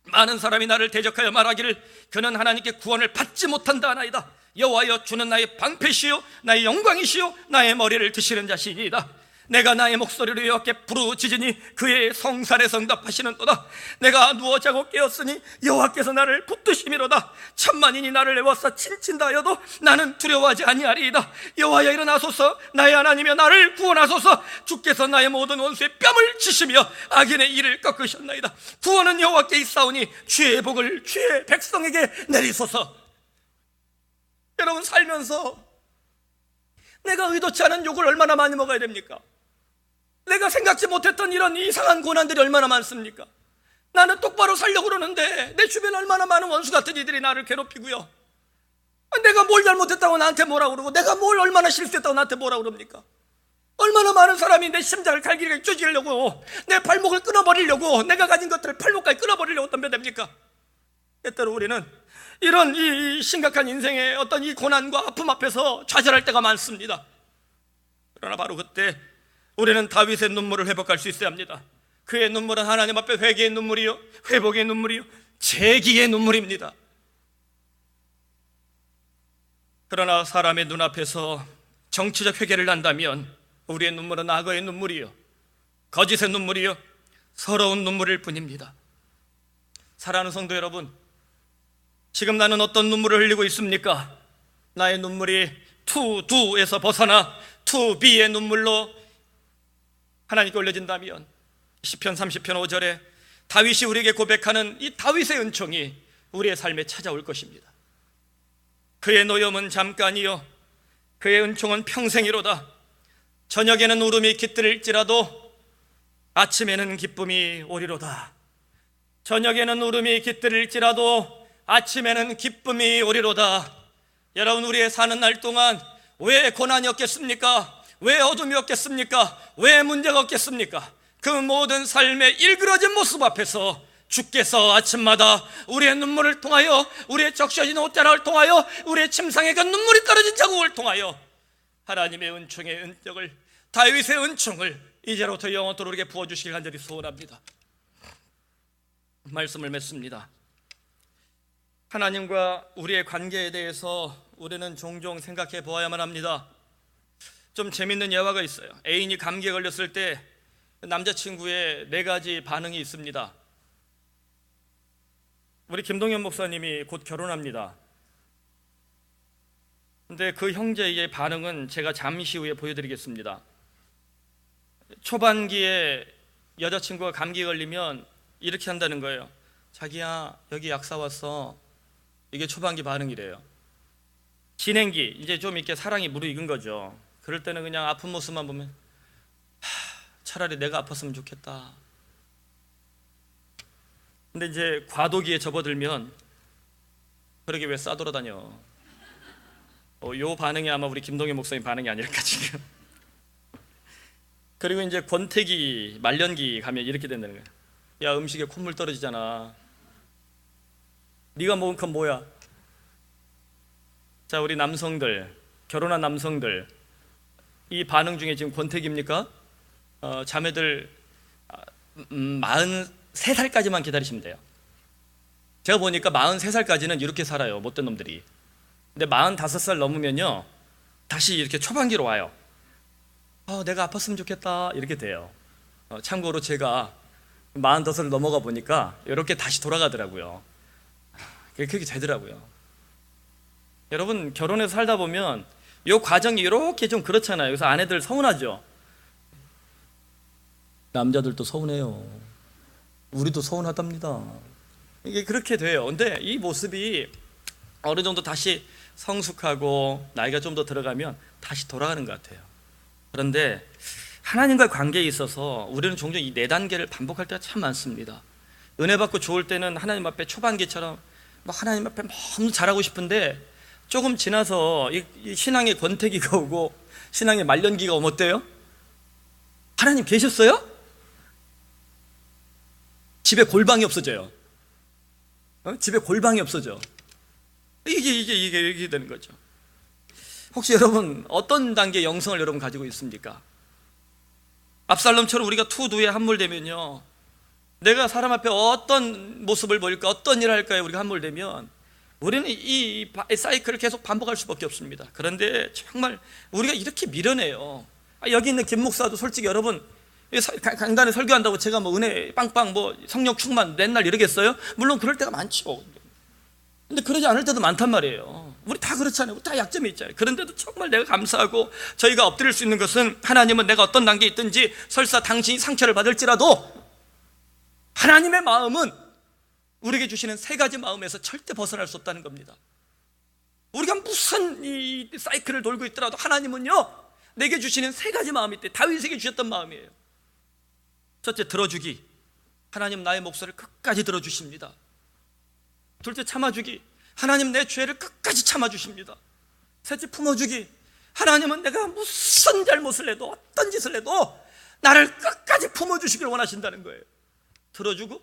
많은 사람이 나를 대적하여 말하기를 그는 하나님께 구원을 받지 못한다 하나이다. 여호와여, 주는 나의 방패시요 나의 영광이시요 나의 머리를 드시는 자시니이다. 내가 나의 목소리로 여호와께 부르짖으니 그의 성산에 응답하시는도다. 내가 누워 자고 깨었으니 여호와께서 나를 붙드심이로다. 천만인이 나를 애워싸 친친다 하여도 나는 두려워하지 아니하리이다. 여호와여, 일어나소서. 나의 하나님이여 나를 구원하소서. 주께서 나의 모든 원수의 뺨을 치시며 악인의 이를 꺾으셨나이다. 구원은 여호와께 있사오니 주의 복을 주의 백성에게 내리소서. 여러분, 살면서 내가 의도치 않은 욕을 얼마나 많이 먹어야 됩니까? 내가 생각지 못했던 이런 이상한 고난들이 얼마나 많습니까? 나는 똑바로 살려고 그러는데 내 주변에 얼마나 많은 원수 같은 이들이 나를 괴롭히고요, 내가 뭘 잘못했다고 나한테 뭐라 그러고, 내가 뭘 얼마나 실수했다고 나한테 뭐라 그럽니까? 얼마나 많은 사람이 내 심장을 갈기게 쪼개려고, 내 발목을 끊어버리려고, 내가 가진 것들을 팔목까지 끊어버리려고 덤벼댑니까? 때때로 우리는 이런 이 심각한 인생의 어떤 이 고난과 아픔 앞에서 좌절할 때가 많습니다. 그러나 바로 그때 우리는 다윗의 눈물을 회복할 수 있어야 합니다. 그의 눈물은 하나님 앞에 회개의 눈물이요, 회복의 눈물이요, 재기의 눈물입니다. 그러나 사람의 눈앞에서 정치적 회개를 한다면 우리의 눈물은 악어의 눈물이요, 거짓의 눈물이요, 서러운 눈물일 뿐입니다. 사랑하는 성도 여러분, 지금 나는 어떤 눈물을 흘리고 있습니까? 나의 눈물이 to do에서 벗어나 to be의 눈물로 하나님께 올려진다면 시편 30편 5절에 다윗이 우리에게 고백하는 이 다윗의 은총이 우리의 삶에 찾아올 것입니다. 그의 노염은 잠깐이요 그의 은총은 평생이로다. 저녁에는 울음이 깃들일지라도 아침에는 기쁨이 오리로다. 저녁에는 울음이 깃들일지라도 아침에는 기쁨이 오리로다. 여러분, 우리의 사는 날 동안 왜 고난이 없겠습니까? 왜 어둠이 없겠습니까? 왜 문제가 없겠습니까? 그 모든 삶의 일그러진 모습 앞에서 주께서 아침마다 우리의 눈물을 통하여, 우리의 적셔진 옷자락을 통하여, 우리의 침상에 그 눈물이 떨어진 자국을 통하여 하나님의 은총의 은적을, 다윗의 은총을 이제로부터 영원토록 우리에게 부어주시길 간절히 소원합니다. 말씀을 맺습니다. 하나님과 우리의 관계에 대해서 우리는 종종 생각해 보아야만 합니다. 좀 재밌는 예화가 있어요. 애인이 감기에 걸렸을 때 남자친구의 4가지 반응이 있습니다. 우리 김동현 목사님이 곧 결혼합니다. 근데 그 형제의 반응은 제가 잠시 후에 보여드리겠습니다. 초반기에 여자친구가 감기에 걸리면 이렇게 한다는 거예요. 자기야, 여기 약 사왔어. 이게 초반기 반응이래요. 진행기, 이제 좀 이렇게 사랑이 무르익은 거죠. 그럴 때는 그냥 아픈 모습만 보면 차라리 내가 아팠으면 좋겠다. 근데 이제 과도기에 접어들면 그러게 왜 싸돌아다녀. 요 반응이 아마 우리 김동현 목사님 반응이 아닐까 지금. 그리고 이제 권태기, 말년기 가면 이렇게 된다는 거예요. 야, 음식에 콧물 떨어지잖아. 네가 먹은 건 뭐야? 자, 우리 남성들, 결혼한 남성들, 이 반응 중에 지금 권태기입니까? 자매들 43살까지만 기다리시면 돼요. 제가 보니까 43살까지는 이렇게 살아요, 못된 놈들이. 근데 45살 넘으면요 다시 이렇게 초반기로 와요. 내가 아팠으면 좋겠다 이렇게 돼요. 참고로 제가 45살 넘어가 보니까 이렇게 다시 돌아가더라고요. 그렇게 되더라고요. 여러분, 결혼해서 살다 보면 이 과정이 이렇게 좀 그렇잖아요. 그래서 아내들 서운하죠. 남자들도 서운해요. 우리도 서운하답니다. 이게 그렇게 돼요. 근데 이 모습이 어느 정도 다시 성숙하고 나이가 좀 더 들어가면 다시 돌아가는 것 같아요. 그런데 하나님과의 관계에 있어서 우리는 종종 이 4단계를 반복할 때가 참 많습니다. 은혜 받고 좋을 때는 하나님 앞에 초반기처럼 하나님 앞에 너무 잘하고 싶은데 조금 지나서 이 신앙의 권태기가 오고 신앙의 말년기가 오면 어때요? 하나님 계셨어요? 집에 골방이 없어져요. 집에 골방이 없어져. 이게 되는 거죠. 혹시 여러분 어떤 단계의 영성을 여러분 가지고 있습니까? 압살롬처럼 우리가 투두에 함몰되면요, 내가 사람 앞에 어떤 모습을 보일까, 어떤 일을 할까에 우리가 함몰되면 우리는 이 사이클을 계속 반복할 수밖에 없습니다. 그런데 정말 우리가 이렇게 미련해요. 여기 있는 김 목사도 솔직히 여러분 강단에 설교한다고 제가 은혜 빵빵 성령 충만 맨날 이러겠어요? 물론 그럴 때가 많죠. 근데 그러지 않을 때도 많단 말이에요. 우리 다 그렇잖아요. 다 약점이 있잖아요. 그런데도 정말 내가 감사하고 저희가 엎드릴 수 있는 것은, 하나님은 내가 어떤 단계에 있든지 설사 당신이 상처를 받을지라도 하나님의 마음은 우리에게 주시는 3가지 마음에서 절대 벗어날 수 없다는 겁니다. 우리가 무슨 이 사이클을 돌고 있더라도 하나님은요 내게 주시는 3가지 마음이 있대. 다윗에게 주셨던 마음이에요. 첫째, 들어주기. 하나님 나의 목소리를 끝까지 들어주십니다. 둘째, 참아주기. 하나님 내 죄를 끝까지 참아주십니다. 셋째, 품어주기. 하나님은 내가 무슨 잘못을 해도 어떤 짓을 해도 나를 끝까지 품어주시길 원하신다는 거예요. 들어주고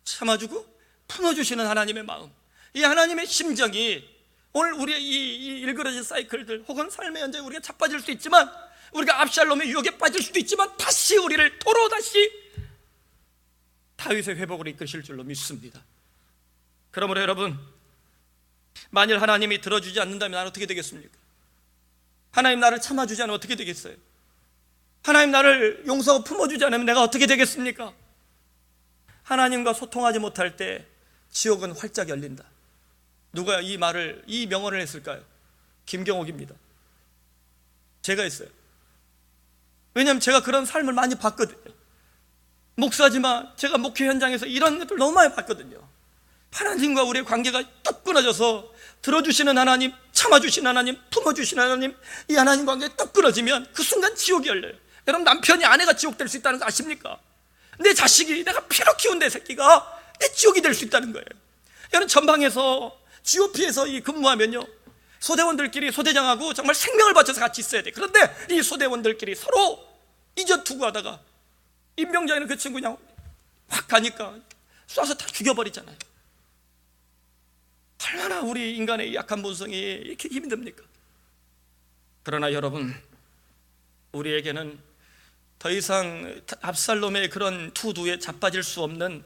참아주고 품어주시는 하나님의 마음, 이 하나님의 심정이 오늘 우리의 이 일그러진 사이클들 혹은 삶의 현장에 우리가 자빠질 수 있지만, 우리가 압살롬의 유혹에 빠질 수도 있지만 다시 우리를 다시 다윗의 회복으로 이끄실 줄로 믿습니다. 그러므로 여러분, 만일 하나님이 들어주지 않는다면 나는 어떻게 되겠습니까? 하나님 나를 참아주지 않으면 어떻게 되겠어요? 하나님 나를 용서하고 품어주지 않으면 내가 어떻게 되겠습니까? 하나님과 소통하지 못할 때 지옥은 활짝 열린다. 누가 이 명언을 했을까요? 김경옥입니다. 제가 했어요. 왜냐하면 제가 그런 삶을 많이 봤거든요. 목사지만 제가 목회 현장에서 이런 것들 너무 많이 봤거든요. 하나님과 우리의 관계가 뚝 끊어져서 들어주시는 하나님, 참아주시는 하나님, 품어주시는 하나님, 이 하나님 관계가 뚝 끊어지면 그 순간 지옥이 열려요. 여러분, 남편이 아내가 지옥 될 수 있다는 거 아십니까? 내 자식이, 내가 피로 키운 내 새끼가 내 지옥이 될 수 있다는 거예요. 여러분, 전방에서 GOP에서 근무하면요, 소대원들끼리 소대장하고 정말 생명을 바쳐서 같이 있어야 돼. 그런데 이 소대원들끼리 서로 이전 투구하다가 임병장에는 그 친구 그냥 확 가니까 쏴서 다 죽여버리잖아요. 얼마나 우리 인간의 약한 본성이 이렇게 힘듭니까? 그러나 여러분, 우리에게는 더 이상 압살롬의 그런 투두에 자빠질 수 없는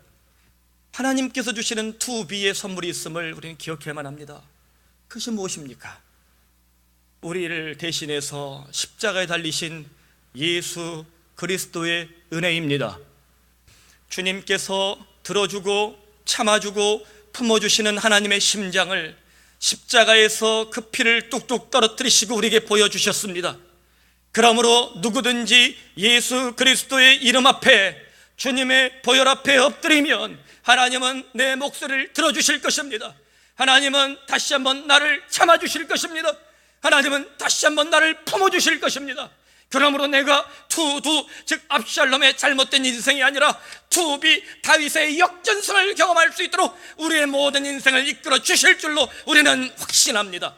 하나님께서 주시는 투비의 선물이 있음을 우리는 기억해야만 합니다. 그것이 무엇입니까? 우리를 대신해서 십자가에 달리신 예수 그리스도의 은혜입니다. 주님께서 들어주고 참아주고 품어주시는 하나님의 심장을 십자가에서 그 피를 뚝뚝 떨어뜨리시고 우리에게 보여주셨습니다. 그러므로 누구든지 예수 그리스도의 이름 앞에, 주님의 보혈 앞에 엎드리면 하나님은 내 목소리를 들어주실 것입니다. 하나님은 다시 한번 나를 참아주실 것입니다. 하나님은 다시 한번 나를 품어주실 것입니다. 그러므로 내가 투두 즉 압샬롬의 잘못된 인생이 아니라 투비 다윗의 역전승을 경험할 수 있도록 우리의 모든 인생을 이끌어 주실 줄로 우리는 확신합니다.